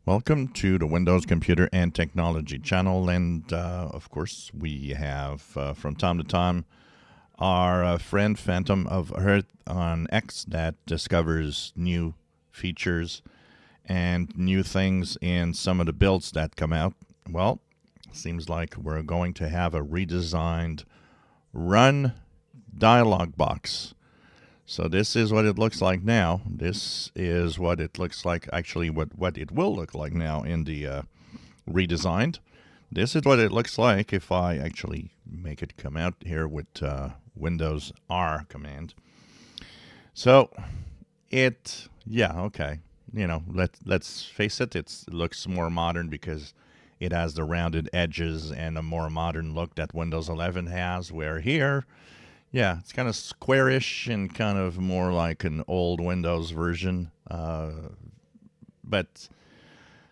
Welcome to the Windows Computer and Technology channel, and of course we have from time to time our friend Phantomofearth on X that discovers new features and new things in some of the builds that come out. Well, seems like we're going to have a redesigned Run dialog box. So this is what it looks like now. This is what it looks like, actually what it will look like now in the redesigned. This is what it looks like if I actually make it come out here with Windows R command. So okay. Let's face it, it looks more modern because it has the rounded edges and a more modern look that Windows 11 has, where here, yeah, it's kind of squarish and kind of more like an old Windows version. But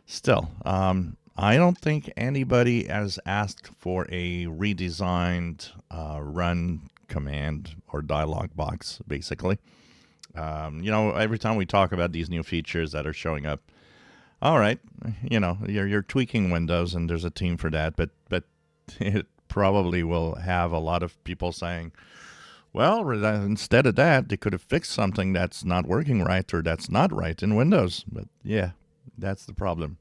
still, I don't think anybody has asked for a redesigned run command or dialog box, basically. Every time we talk about these new features that are showing up, all right, you're tweaking Windows and there's a team for that, but it probably will have a lot of people saying, well, instead of that, they could have fixed something that's not working right or that's not right in Windows. But yeah, that's the problem.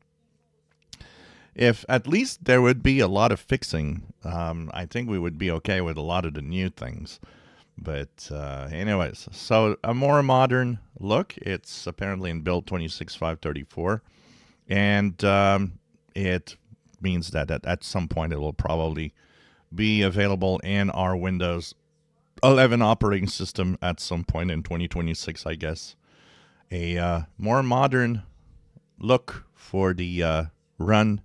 If at least there would be a lot of fixing, I think we would be okay with a lot of the new things. But anyways, so a more modern look. It's apparently in build 26534. And it means that at some point it will probably be available in our Windows 11 operating system at some point in 2026, I guess. A more modern look for the Run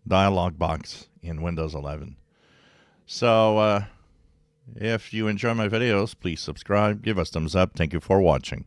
dialog box in Windows 11. So if you enjoy my videos, please subscribe, give us thumbs up. Thank you for watching.